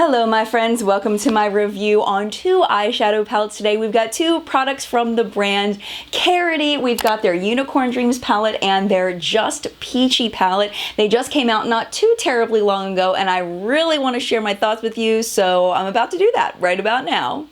Hello my friends, welcome to my review on two eyeshadow palettes today. We've got two products from the brand Karity. We've got their Unicorn Dreams palette and their Just Peachy palette. They just came out not too terribly long ago and I really want to share my thoughts with you, so I'm about to do that right about now.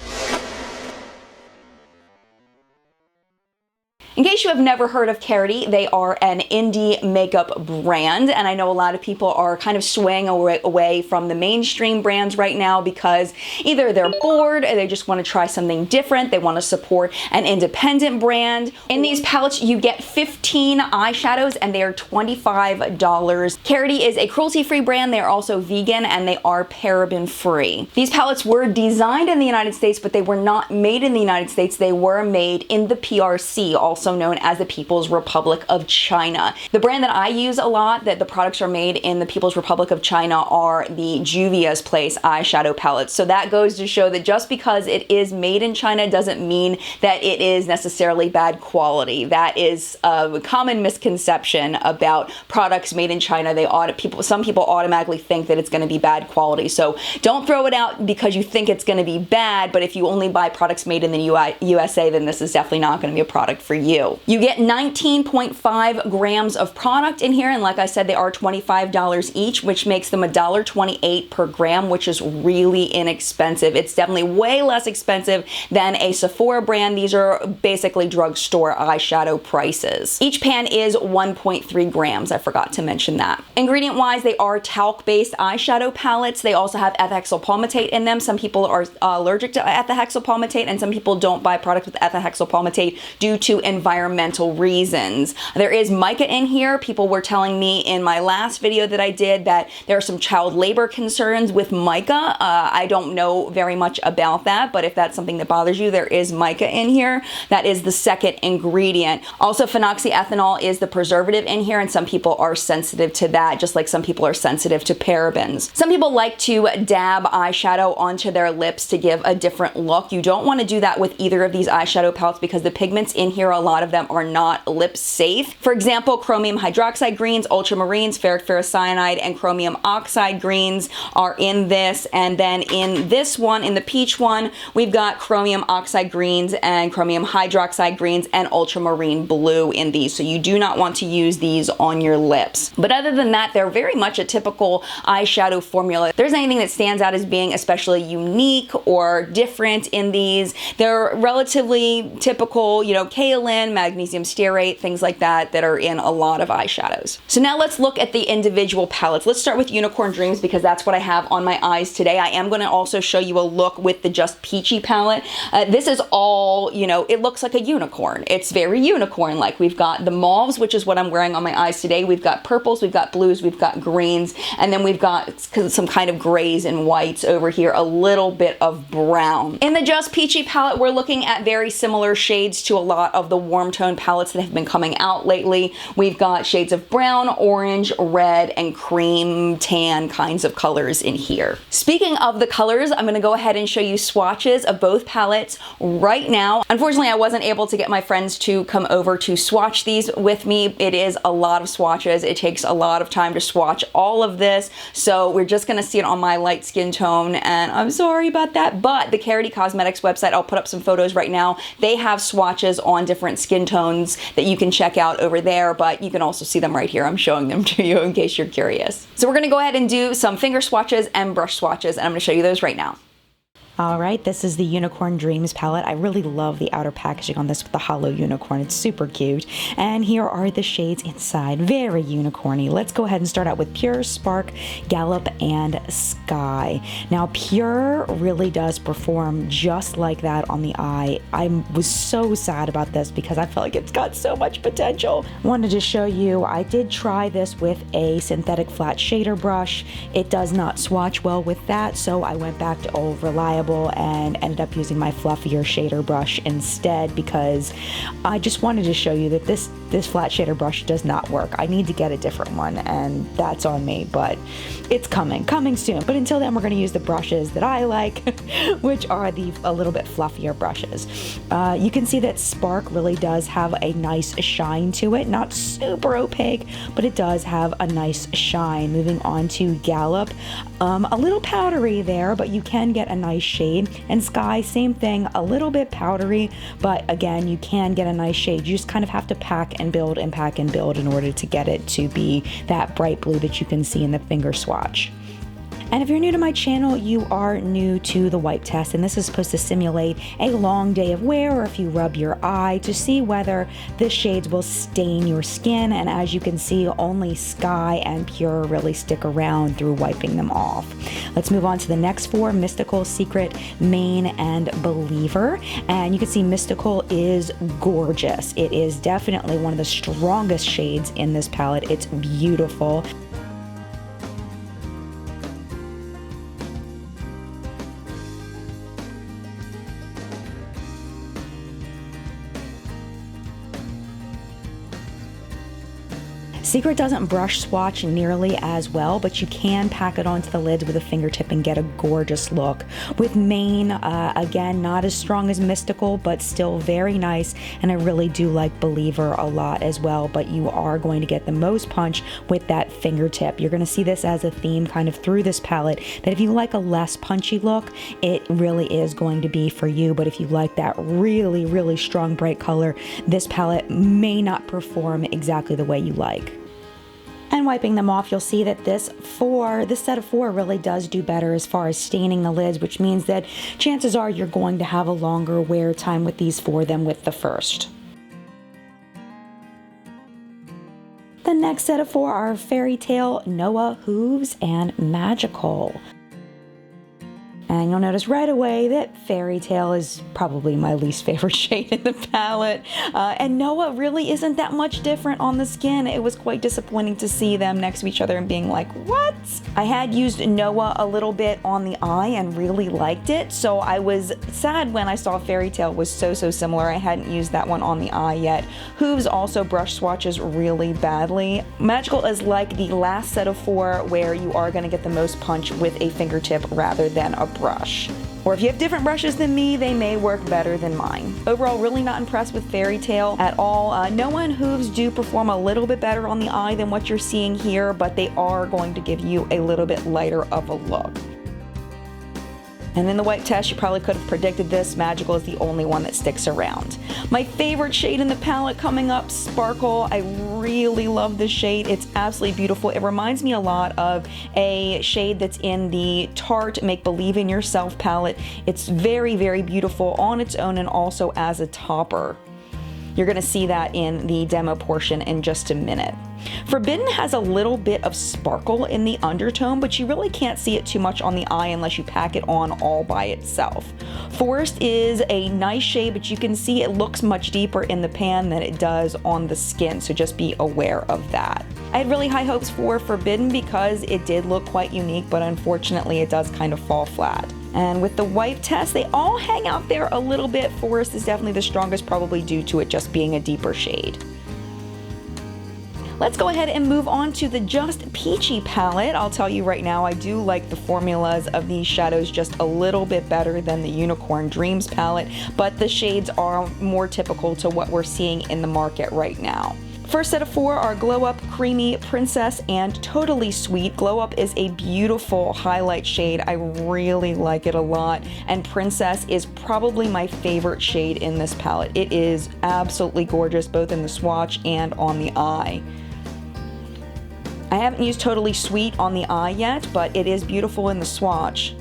In case you have never heard of Karity, they are an indie makeup brand, and I know a lot of people are kind of swaying away from the mainstream brands right now because either they're bored or they just want to try something different, they want to support an independent brand. In these palettes, you get 15 eyeshadows and they are $25. Karity is a cruelty-free brand, they are also vegan, and they are paraben-free. These palettes were designed in the United States, but they were not made in the United States, they were made in the PRC, also known as the People's Republic of China. The brand that I use a lot, that the products are made in the People's Republic of China, are the Juvia's Place eyeshadow palettes. So that goes to show that just because it is made in China doesn't mean that it is necessarily bad quality. That is a common misconception about products made in China. Some people automatically think that it's going to be bad quality. So don't throw it out because you think it's going to be bad, but if you only buy products made in the USA, then this is definitely not going to be a product for you. You get 19.5 grams of product in here, and like I said, they are $25 each, which makes them $1.28 per gram, which is really inexpensive. It's definitely way less expensive than a Sephora brand. These are basically drugstore eyeshadow prices. Each pan is 1.3 grams. I forgot to mention that. Ingredient-wise, they are talc-based eyeshadow palettes. They also have ethylhexyl palmitate in them. Some people are allergic to ethylhexyl palmitate, and some people don't buy products with ethylhexyl palmitate due to environmental reasons. There is mica in here. People were telling me in my last video that I did that there are some child labor concerns with mica. I don't know very much about that, but if that's something that bothers you, there is mica in here. That is the second ingredient. Also, phenoxyethanol is the preservative in here, and some people are sensitive to that, just like some people are sensitive to parabens. Some people like to dab eyeshadow onto their lips to give a different look. You don't want to do that with either of these eyeshadow palettes because the pigments in here, a lot of them are not lip safe. For example, chromium hydroxide greens, ultramarines, ferric ferrocyanide, and chromium oxide greens are in this. And then in this one, in the peach one, we've got chromium oxide greens and chromium hydroxide greens and ultramarine blue in these. So you do not want to use these on your lips. But other than that, they're very much a typical eyeshadow formula. If there's anything that stands out as being especially unique or different in these, they're relatively typical, you know, kaolin, magnesium stearate, things like that are in a lot of eyeshadows. So now let's look at the individual palettes. Let's start with Unicorn Dreams because that's what I have on my eyes today. I am going to also show you a look with the Just Peachy palette. This is all, you know, it looks like a unicorn. It's very unicorn-like. We've got the mauves, which is what I'm wearing on my eyes today. We've got purples, we've got blues, we've got greens, and then we've got some kind of grays and whites over here, a little bit of brown. In the Just Peachy palette, we're looking at very similar shades to a lot of the warm tone palettes that have been coming out lately. We've got shades of brown, orange, red, and cream tan kinds of colors in here. Speaking of the colors, I'm going to go ahead and show you swatches of both palettes right now. Unfortunately, I wasn't able to get my friends to come over to swatch these with me. It is a lot of swatches. It takes a lot of time to swatch all of this, so we're just going to see it on my light skin tone, and I'm sorry about that, but the Karity Cosmetics website, I'll put up some photos right now. They have swatches on different skin tones that you can check out over there, but you can also see them right here. I'm showing them to you in case you're curious. So we're going to go ahead and do some finger swatches and brush swatches, and I'm going to show you those right now. All right, this is the Unicorn Dreams palette. I really love the outer packaging on this with the hollow unicorn. It's super cute. And here are the shades inside. Very unicorny. Let's go ahead and start out with Pure, Spark, Gallop, and Sky. Now, Pure really does perform just like that on the eye. I was so sad about this because I felt like it's got so much potential. Wanted to show you, I did try this with a synthetic flat shader brush. It does not swatch well with that, so I went back to old reliable trouble and ended up using my fluffier shader brush instead, because I just wanted to show you that this flat shader brush does not work. I need to get a different one, and that's on me, but it's coming soon. But until then, we're going to use the brushes that I like, which are the a little bit fluffier brushes. You can see that Spark really does have a nice shine to it, not super opaque, but it does have a nice shine. Moving on to Gallop, a little powdery there, but you can get a nice shade. And Sky, same thing, a little bit powdery, but again, you can get a nice shade. You just kind of have to pack and build and pack and build in order to get it to be that bright blue that you can see in the finger swatch. And if you're new to my channel, you are new to the wipe test, and this is supposed to simulate a long day of wear, or if you rub your eye, to see whether the shades will stain your skin. And as you can see, only Sky and Pure really stick around through wiping them off. Let's move on to the next four: Mystical, Secret, Main, and Believer. And you can see Mystical is gorgeous. It is definitely one of the strongest shades in this palette. It's beautiful. Secret doesn't brush swatch nearly as well, but you can pack it onto the lids with a fingertip and get a gorgeous look. With Main, again, not as strong as Mystical, but still very nice, and I really do like Believer a lot as well, but you are going to get the most punch with that fingertip. You're going to see this as a theme kind of through this palette, that if you like a less punchy look, it really is going to be for you, but if you like that really, really strong bright color, this palette may not perform exactly the way you like. And wiping them off, you'll see that this set of four really does do better as far as staining the lids, which means that chances are you're going to have a longer wear time with these four than with the first. The next set of four are Fairy Tale, Noah, Hooves, and Magical. And you'll notice right away that Fairy Tale is probably my least favorite shade in the palette. And Noah really isn't that much different on the skin. It was quite disappointing to see them next to each other and being like, what? I had used Noah a little bit on the eye and really liked it, so I was sad when I saw Fairy Tale was so similar. I hadn't used that one on the eye yet. Hooves also brush swatches really badly. Magical is like the last set of four where you are going to get the most punch with a fingertip rather than a brush. Or if you have different brushes than me, they may work better than mine. Overall, really not impressed with Fairy Tale at all. Noah and Hooves do perform a little bit better on the eye than what you're seeing here, but they are going to give you a little bit lighter of a look. And in the wipe test, you probably could have predicted this. Magical is the only one that sticks around. My favorite shade in the palette coming up, Sparkle. I really love this shade. It's absolutely beautiful. It reminds me a lot of a shade that's in the Tarte Make Believe in Yourself palette. It's very, very beautiful on its own and also as a topper. You're going to see that in the demo portion in just a minute. Forbidden has a little bit of sparkle in the undertone, but you really can't see it too much on the eye unless you pack it on all by itself. Forest is a nice shade, but you can see it looks much deeper in the pan than it does on the skin, so just be aware of that. I had really high hopes for Forbidden because it did look quite unique, but unfortunately it does kind of fall flat. And with the wipe test, they all hang out there a little bit. Forest is definitely the strongest, probably due to it just being a deeper shade. Let's go ahead and move on to the Just Peachy palette. I'll tell you right now, I do like the formulas of these shadows just a little bit better than the Unicorn Dreams palette, but the shades are more typical to what we're seeing in the market right now. First set of four are Glow Up, Creamy, Princess, and Totally Sweet. Glow Up is a beautiful highlight shade. I really like it a lot, and Princess is probably my favorite shade in this palette. It is absolutely gorgeous, both in the swatch and on the eye. I haven't used Totally Sweet on the eye yet, but it is beautiful in the swatch.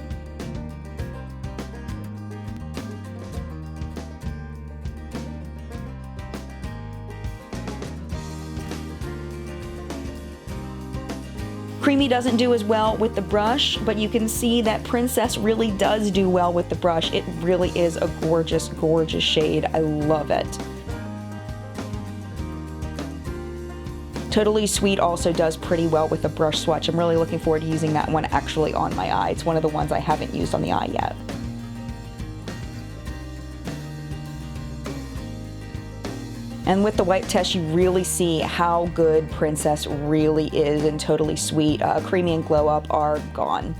Creamy doesn't do as well with the brush, but you can see that Princess really does do well with the brush. It really is a gorgeous, gorgeous shade. I love it. Totally Sweet also does pretty well with the brush swatch. I'm really looking forward to using that one actually on my eye. It's one of the ones I haven't used on the eye yet. And with the wipe test, you really see how good Princess really is and Totally Sweet. Creamy and Glow Up are gone.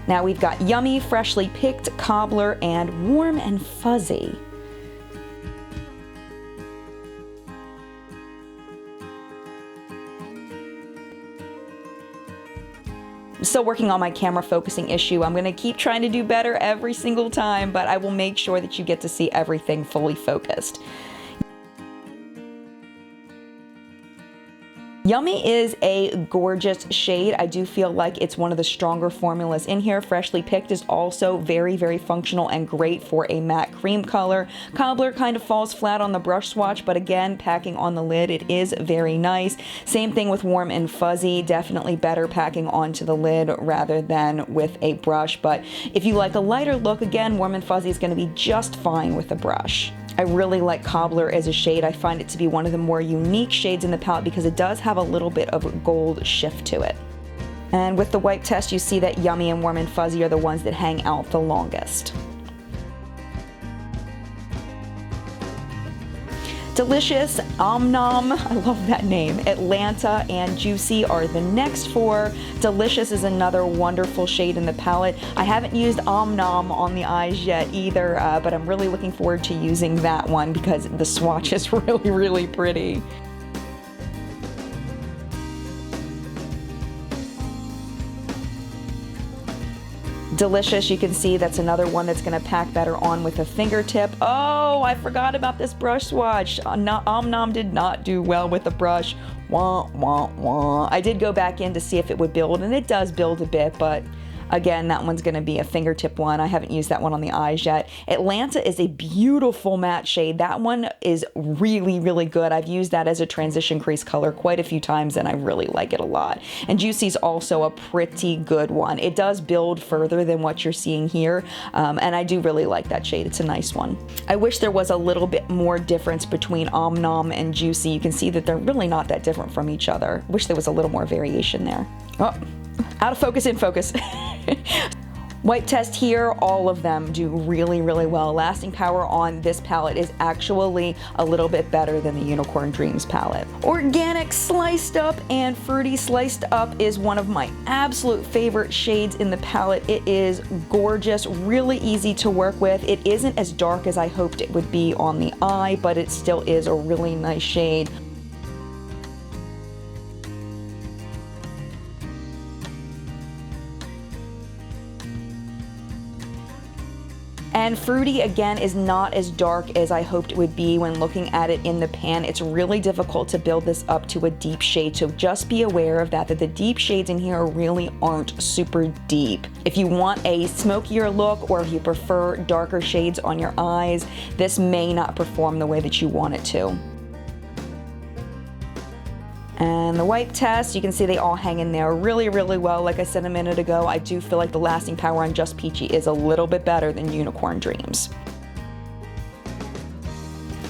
Now we've got Yummy, Freshly Picked, Cobbler, and Warm and Fuzzy. I'm still working on my camera focusing issue. I'm gonna keep trying to do better every single time, but I will make sure that you get to see everything fully focused. Yummy is a gorgeous shade. I do feel like it's one of the stronger formulas in here. Freshly Picked is also very, very functional and great for a matte cream color. Cobbler kind of falls flat on the brush swatch, but again, packing on the lid, it is very nice. Same thing with Warm and Fuzzy, definitely better packing onto the lid rather than with a brush. But if you like a lighter look, again, Warm and Fuzzy is going to be just fine with a brush. I really like Cobbler as a shade. I find it to be one of the more unique shades in the palette because it does have a little bit of gold shift to it. And with the wipe test, you see that Yummy and Warm and Fuzzy are the ones that hang out the longest. Delicious, Nom, I love that name, Atlanta, and Juicy are the next four. Delicious is another wonderful shade in the palette. I haven't used Nom on the eyes yet either, but I'm really looking forward to using that one because the swatch is really, really pretty. Delicious, you can see that's another one that's going to pack better on with a fingertip. Oh, I forgot about this brush swatch. Nom did not do well with the brush. Wah, wah, wah. I did go back in to see if it would build, and it does build a bit, but again, that one's going to be a fingertip one. I haven't used that one on the eyes yet. Atlanta is a beautiful matte shade. That one is really, really good. I've used that as a transition crease color quite a few times, and I really like it a lot. And Juicy's also a pretty good one. It does build further than what you're seeing here, and I do really like that shade. It's a nice one. I wish there was a little bit more difference between Nom and Juicy. You can see that they're really not that different from each other. Wish there was a little more variation there. Oh, out of focus, in focus. Wipe test here, all of them do really, really well. Lasting power on this palette is actually a little bit better than the Unicorn Dreams palette. Organic Sliced Up and Fruity Sliced Up is one of my absolute favorite shades in the palette. It is gorgeous, really easy to work with. It isn't as dark as I hoped it would be on the eye, but it still is a really nice shade. And Fruity, again, is not as dark as I hoped it would be when looking at it in the pan. It's really difficult to build this up to a deep shade, so just be aware of that the deep shades in here really aren't super deep. If you want a smokier look or if you prefer darker shades on your eyes, this may not perform the way that you want it to. And the wipe test, you can see they all hang in there really, really well. Like I said a minute ago, I do feel like the lasting power on Just Peachy is a little bit better than Unicorn Dreams.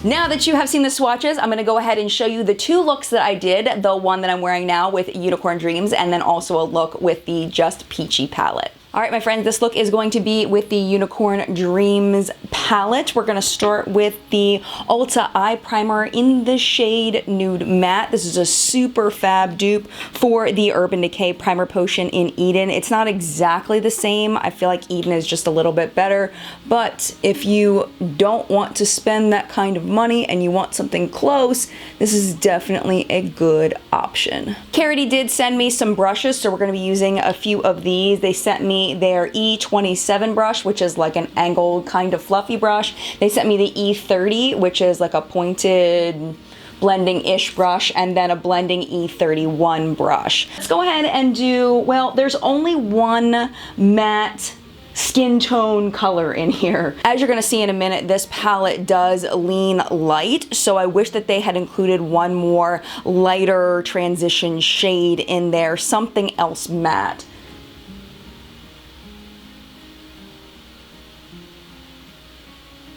Now that you have seen the swatches, I'm gonna go ahead and show you the two looks that I did, the one that I'm wearing now with Unicorn Dreams, and then also a look with the Just Peachy palette. All right, my friends, this look is going to be with the Unicorn Dreams palette. We're gonna start with the Ulta Eye Primer in the shade Nude Matte. This is a super fab dupe for the Urban Decay Primer Potion in Eden. It's not exactly the same. I feel like Eden is just a little bit better, but if you don't want to spend that kind of money and you want something close, this is definitely a good option. Karity did send me some brushes, so we're gonna be using a few of these. They sent me their E27 brush, which is like an angled kind of fluffy brush. They sent me the E30, which is like a pointed blending-ish brush, and then a blending E31 brush. Let's go ahead and do, well, there's only one matte skin tone color in here. As you're gonna see in a minute, this palette does lean light, so I wish that they had included one more lighter transition shade in there, something else matte.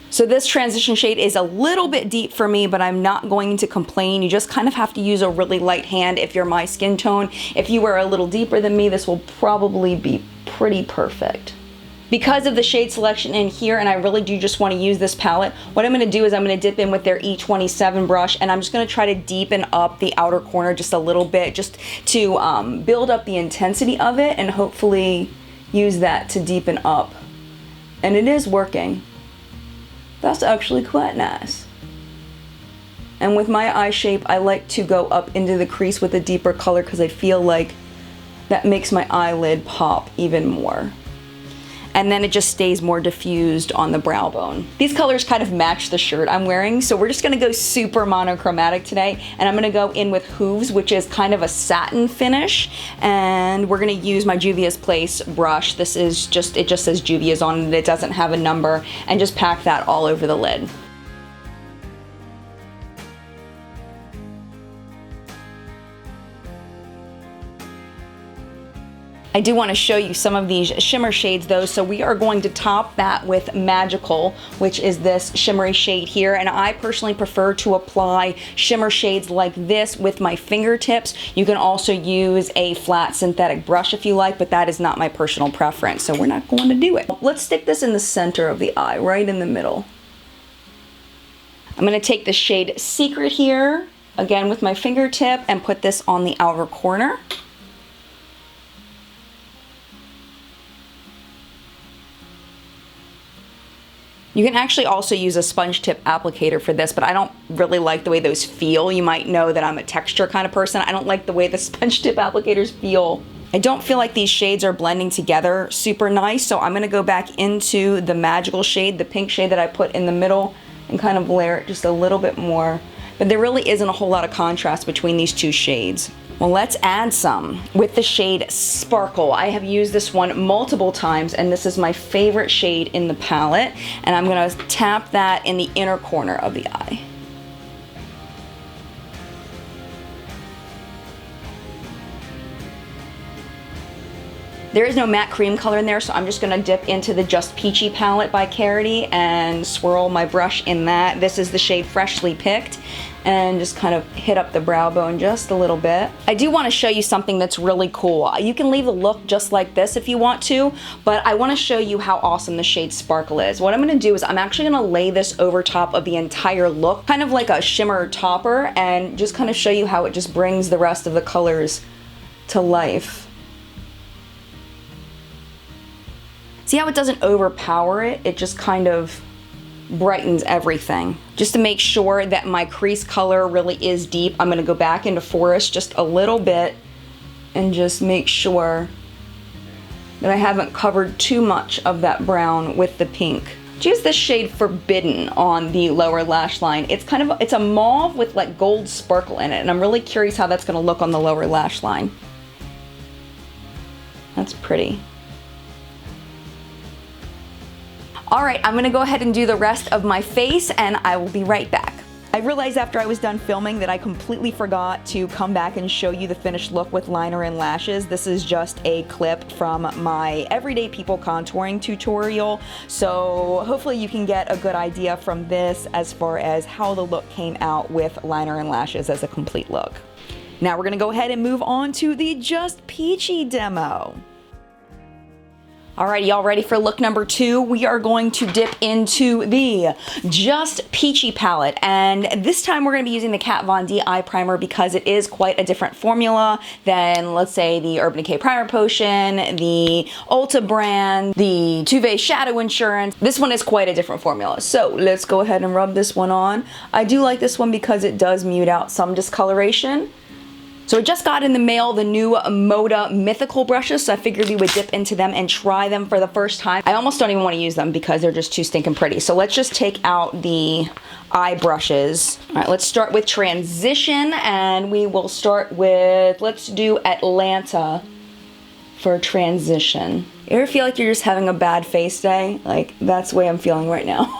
So this transition shade is a little bit deep for me, but I'm not going to complain. You just kind of have to use a really light hand if you're my skin tone. If you were a little deeper than me, this will probably be pretty perfect. Because of the shade selection in here, and I really do just want to use this palette, what I'm going to do is I'm going to dip in with their E27 brush, and I'm just going to try to deepen up the outer corner just a little bit, just to build up the intensity of it, and hopefully use that to deepen up. And it is working. That's actually quite nice. And with my eye shape, I like to go up into the crease with a deeper color because I feel like that makes my eyelid pop even more. And then it just stays more diffused on the brow bone. These colors kind of match the shirt I'm wearing, so we're just gonna go super monochromatic today, and I'm gonna go in with Hooves, which is kind of a satin finish, and we're gonna use my Juvia's Place brush. This is just, it just says Juvia's on it, it doesn't have a number, and just pack that all over the lid. I do want to show you some of these shimmer shades though, so we are going to top that with Magical, which is this shimmery shade here, and I personally prefer to apply shimmer shades like this with my fingertips. You can also use a flat synthetic brush if you like, but that is not my personal preference, so we're not going to do it. Let's stick this in the center of the eye, right in the middle. I'm going to take the shade Secret here, again with my fingertip, and put this on the outer corner. You can actually also use a sponge tip applicator for this, but I don't really like the way those feel. You might know that I'm a texture kind of person. I don't like the way the sponge tip applicators feel. I don't feel like these shades are blending together super nice, so I'm gonna go back into the Magical shade, the pink shade that I put in the middle, and kind of layer it just a little bit more. But there really isn't a whole lot of contrast between these two shades. Well, let's add some with the shade Sparkle. I have used this one multiple times, and this is my favorite shade in the palette, and I'm gonna tap that in the inner corner of the eye. There is no matte cream color in there, so I'm just gonna dip into the Just Peachy palette by Karity and swirl my brush in that. This is the shade Freshly Picked, and just kind of hit up the brow bone just a little bit. I do want to show you something that's really cool. You can leave the look just like this if you want to, but I want to show you how awesome the shade Sparkle is. What I'm going to do is I'm actually going to lay this over top of the entire look, kind of like a shimmer topper, and just kind of show you how it just brings the rest of the colors to life. See how it doesn't overpower it? It just kind of brightens everything. Just to make sure that my crease color really is deep, I'm going to go back into Forest just a little bit and just make sure that I haven't covered too much of that brown with the pink. Use this shade Forbidden on the lower lash line. It's kind of, it's a mauve with like gold sparkle in it, and I'm really curious how that's going to look on the lower lash line. That's pretty. All right, I'm gonna go ahead and do the rest of my face, and I will be right back. I realized after I was done filming that I completely forgot to come back and show you the finished look with liner and lashes. This is just a clip from my Everyday People contouring tutorial, so hopefully you can get a good idea from this as far as how the look came out with liner and lashes as a complete look. Now we're gonna go ahead and move on to the Just Peachy demo. Alright, y'all ready for look number 2? We are going to dip into the Just Peachy palette, and this time we're going to be using the Kat Von D eye primer because it is quite a different formula than, let's say, the Urban Decay Primer Potion, the Ulta brand, the Tuve Shadow Insurance. This one is quite a different formula, so let's go ahead and rub this one on. I do like this one because it does mute out some discoloration. So I just got in the mail the new Moda Mythical brushes, so I figured we would dip into them and try them for the first time. I almost don't even want to use them because they're just too stinking pretty. So let's just take out the eye brushes. All right, let's start with Transition, and we will start with, let's do Atlanta for Transition. You ever feel like you're just having a bad face day? Like, that's the way I'm feeling right now.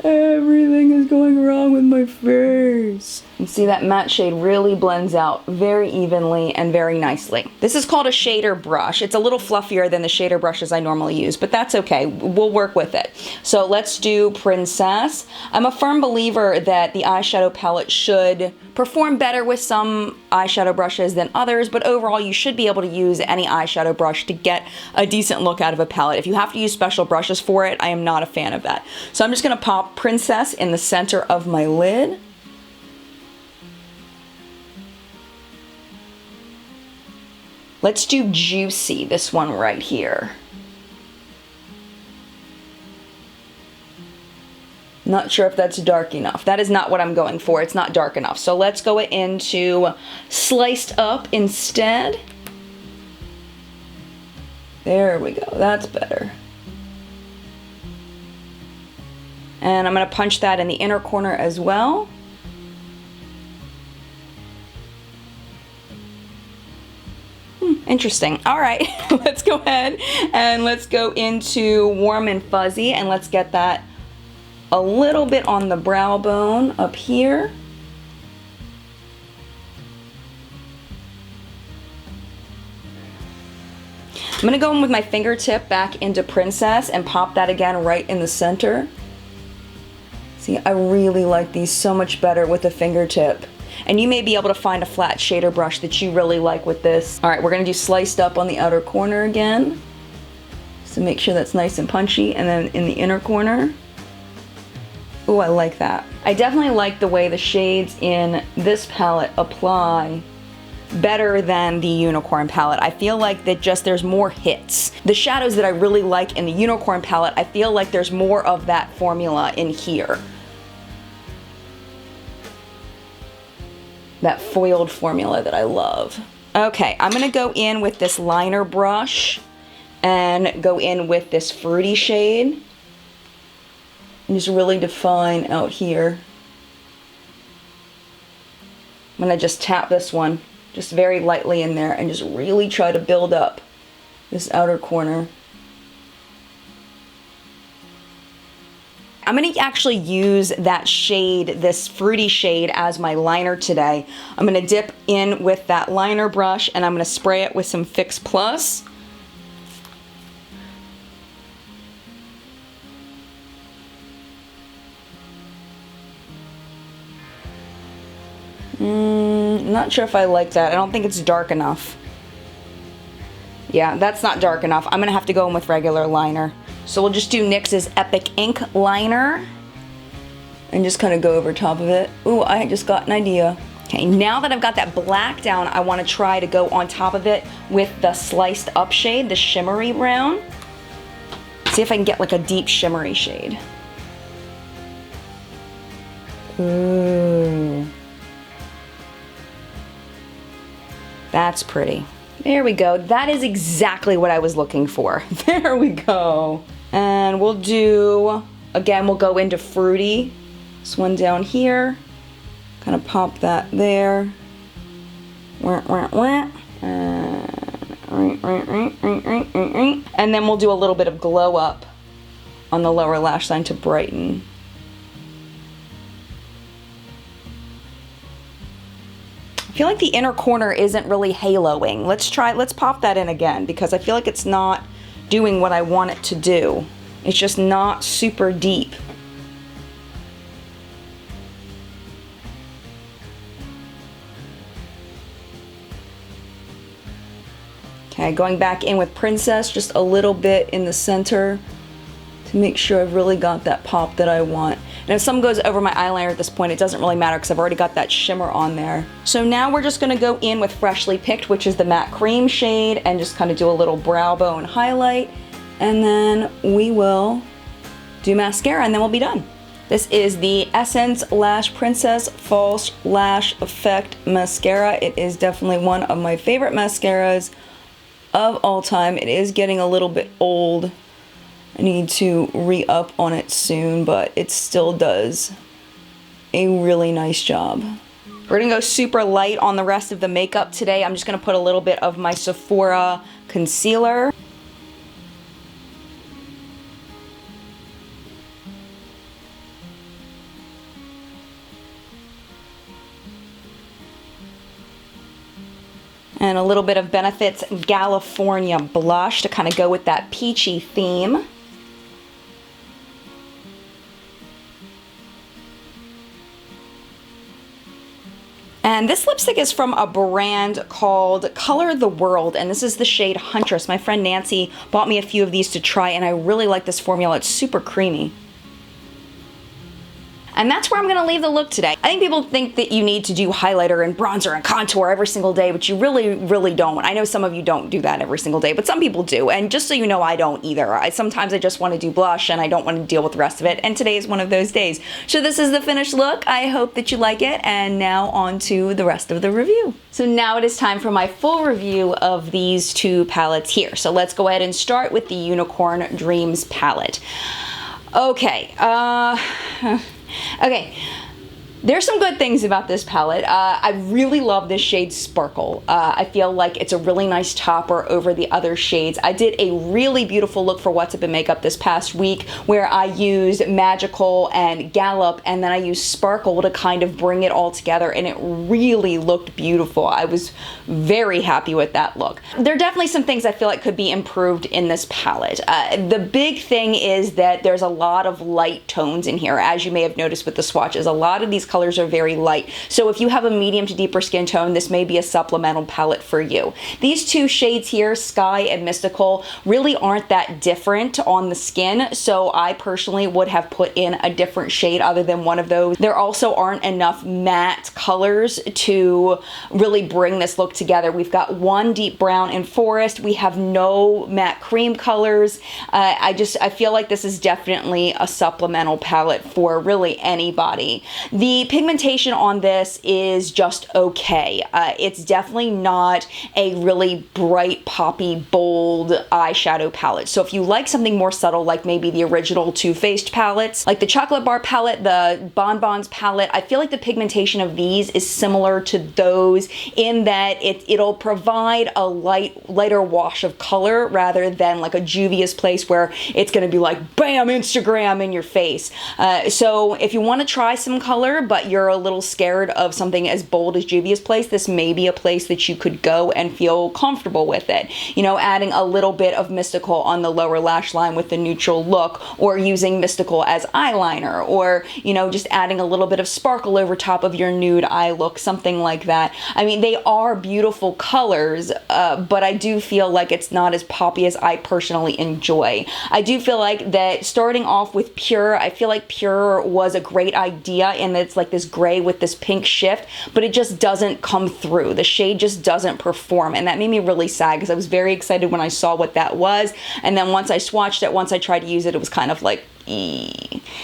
Everything is going wrong with my face. You see that matte shade really blends out very evenly and very nicely. This is called a shader brush. It's a little fluffier than the shader brushes I normally use, but that's okay. We'll work with it. So let's do Princess. I'm a firm believer that the eyeshadow palette should perform better with some eyeshadow brushes than others, but overall you should be able to use any eyeshadow brush to get a decent look out of a palette. If you have to use special brushes for it, I am not a fan of that. So I'm just gonna pop Princess in the center of my lid. Let's do Juicy, this one right here. Not sure if that's dark enough. That is not what I'm going for. It's not dark enough. So let's go into Sliced Up instead. There we go. That's better. And I'm going to punch that in the inner corner as well. Interesting. All right, let's go ahead and let's go into Warm and Fuzzy, and let's get that a little bit on the brow bone up here. I'm gonna go in with my fingertip back into Princess and pop that again right in the center. See, I really like these so much better with the fingertip. And you may be able to find a flat shader brush that you really like with this. All right, we're gonna do Sliced Up on the outer corner again. So make sure that's nice and punchy, and then in the inner corner. Ooh, I like that. I definitely like the way the shades in this palette apply better than the Unicorn palette. I feel like that just there's more hits. The shadows that I really like in the Unicorn palette, I feel like there's more of that formula in here. That foiled formula that I love. Okay, I'm gonna go in with this liner brush and go in with this fruity shade and just really define out here. I'm gonna just tap this one just very lightly in there and just really try to build up this outer corner. I'm gonna actually use that shade, this fruity shade, as my liner today. I'm gonna dip in with that liner brush and I'm gonna spray it with some Fix Plus. Not sure if I like that. I don't think it's dark enough. Yeah, that's not dark enough. I'm gonna have to go in with regular liner. So we'll just do NYX's Epic Ink liner and just kind of go over top of it. Ooh, I just got an idea. Okay, now that I've got that black down, I want to try to go on top of it with the Sliced Up shade, the shimmery brown. See if I can get like a deep shimmery shade. Ooh. That's pretty. There we go. That is exactly what I was looking for. There we go. And we'll do, again, we'll go into Fruity. This one down here. Kind of pop that there. And then we'll do a little bit of Glow Up on the lower lash line to brighten. I feel like the inner corner isn't really haloing. Let's pop that in again because I feel like it's not doing what I want it to do. It's just not super deep. Okay, going back in with Princess, just a little bit in the center to make sure I've really got that pop that I want. And if some goes over my eyeliner at this point, it doesn't really matter because I've already got that shimmer on there. So now we're just gonna go in with Freshly Picked, which is the matte cream shade, and just kind of do a little brow bone highlight. And then we will do mascara and then we'll be done. This is the Essence Lash Princess False Lash Effect Mascara. It is definitely one of my favorite mascaras of all time. It is getting a little bit old. I need to re-up on it soon, but it still does a really nice job. We're gonna go super light on the rest of the makeup today. I'm just gonna put a little bit of my Sephora concealer. And a little bit of Benefit's California blush to kind of go with that peachy theme. And this lipstick is from a brand called Color the World, and this is the shade Huntress. My friend Nancy bought me a few of these to try, and I really like this formula. It's super creamy. And that's where I'm gonna leave the look today. I think people think that you need to do highlighter and bronzer and contour every single day, but you really don't. I know some of you don't do that every single day, but some people do. And just so you know, I don't either. Sometimes I just wanna do blush and I don't wanna deal with the rest of it. And today is one of those days. So this is the finished look. I hope that you like it. And now on to the rest of the review. So now it is time for my full review of these two palettes here. So let's go ahead and start with the Unicorn Dreams palette. Okay, okay, there's some good things about this palette. I really love this shade Sparkle. I feel like it's a really nice topper over the other shades. I did a really beautiful look for What's Up in Makeup this past week where I used Magical and Gallop, and then I used Sparkle to kind of bring it all together, and it really looked beautiful. I was very happy with that look. There are definitely some things I feel like could be improved in this palette. The big thing is that there's a lot of light tones in here, as you may have noticed with the swatches. A lot of these colors are very light. So if you have a medium to deeper skin tone, this may be a supplemental palette for you. These two shades here, Sky and Mystical, really aren't that different on the skin. So I personally would have put in a different shade other than one of those. There also aren't enough matte colors to really bring this look together. We've got one deep brown in Forest. We have no matte cream colors. I feel like this is definitely a supplemental palette for really anybody. The pigmentation on this is just okay. It's definitely not a really bright, poppy, bold eyeshadow palette. So if you like something more subtle, like maybe the original Too Faced palettes, like the Chocolate Bar palette, the Bonbons palette, I feel like the pigmentation of these is similar to those in that it'll provide a lighter wash of color rather than like a Juvia's Place where it's gonna be like, bam, Instagram in your face. So if you wanna try some color, but you're a little scared of something as bold as Juvia's Place, this may be a place that you could go and feel comfortable with it. You know, adding a little bit of Mystical on the lower lash line with the neutral look, or using Mystical as eyeliner, or, you know, just adding a little bit of sparkle over top of your nude eye look, something like that. I mean, they are beautiful colors, but I do feel like it's not as poppy as I personally enjoy. I do feel like that starting off with Pure, I feel like Pure was a great idea, and it's like this gray with this pink shift, but it just doesn't come through. The shade just doesn't perform, and that made me really sad because I was very excited when I saw what that was, and then once I swatched it, once I tried to use it, it was kind of like,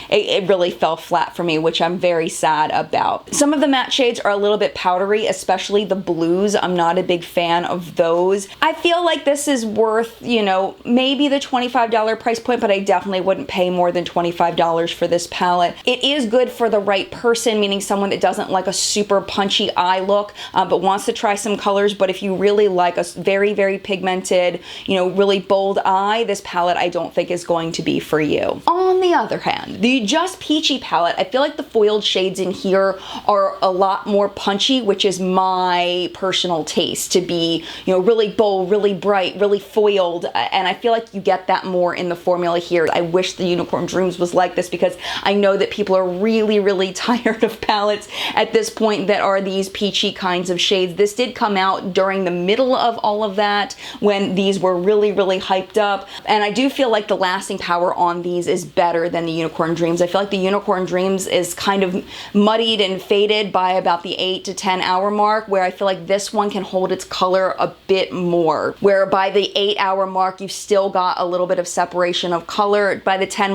it really fell flat for me, which I'm very sad about. Some of the matte shades are a little bit powdery, especially the blues. I'm not a big fan of those. I feel like this is worth, you know, maybe the $25 price point, but I definitely wouldn't pay more than $25 for this palette. It is good for the right person, meaning someone that doesn't like a super punchy eye look, but wants to try some colors. But if you really like a very, very pigmented, you know, really bold eye, this palette I don't think is going to be for you. On the other hand, the Just Peachy palette, I feel like the foiled shades in here are a lot more punchy, which is my personal taste, to be, you know, really bold, really bright, really foiled, and I feel like you get that more in the formula here. I wish the Unicorn Dreams was like this because I know that people are really, really tired of palettes at this point that are these peachy kinds of shades. This did come out during the middle of all of that when these were really, really hyped up, and I do feel like the lasting power on these is better than the Unicorn Dreams. I feel like the Unicorn Dreams is kind of muddied and faded by about the 8 to 10 hour mark, where I feel like this one can hold its color a bit more, where by the 8 hour mark you've still got a little bit of separation of color. By the 10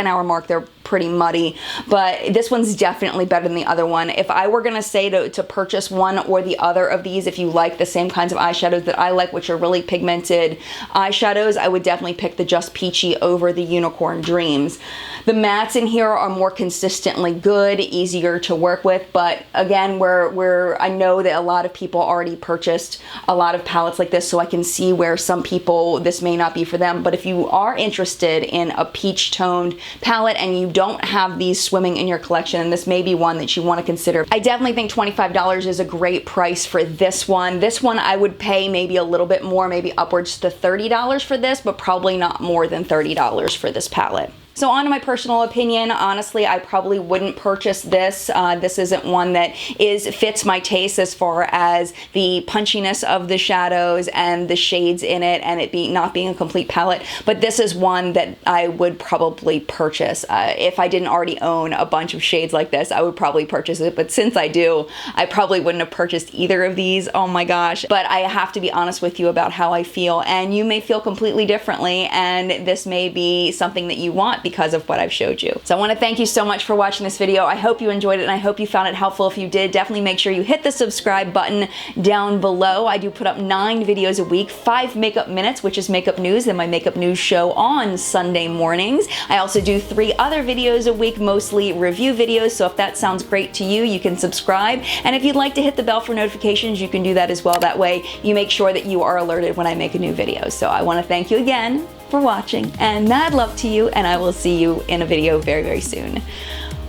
hour mark they're pretty muddy, but this one's definitely better than the other one. If I were gonna say to purchase one or the other of these, if you like the same kinds of eyeshadows that I like, which are really pigmented eyeshadows, I would definitely pick the Just Peachy over the Unicorn Dreams. The mattes in here are more consistently good, easier to work with, but again, I know that a lot of people already purchased a lot of palettes like this, so I can see where some people, this may not be for them. But if you are interested in a peach toned palette and you don't have these swimming in your collection, and this may be one that you want to consider. I definitely think $25 is a great price for this one. This one I would pay maybe a little bit more, maybe upwards to $30 for this, but probably not more than $30 for this palette. So on to my personal opinion, honestly, I probably wouldn't purchase this. This isn't one that fits my taste as far as the punchiness of the shadows and the shades in it, and it not being a complete palette. But this is one that I would probably purchase. If I didn't already own a bunch of shades like this, I would probably purchase it. But since I do, I probably wouldn't have purchased either of these. Oh my gosh. But I have to be honest with you about how I feel, and you may feel completely differently, and this may be something that you want because of what I've showed you. So I want to thank you so much for watching this video. I hope you enjoyed it, and I hope you found it helpful. If you did, definitely make sure you hit the subscribe button down below. I do put up 9 videos a week, 5 makeup minutes, which is makeup news, and my makeup news show on Sunday mornings. I also do 3 other videos a week, mostly review videos, so if that sounds great to you, you can subscribe. And if you'd like to hit the bell for notifications, you can do that as well. That way you make sure that you are alerted when I make a new video. So I want to thank you again for watching, and mad love to you, and I will see you in a video very, very soon.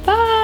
Bye!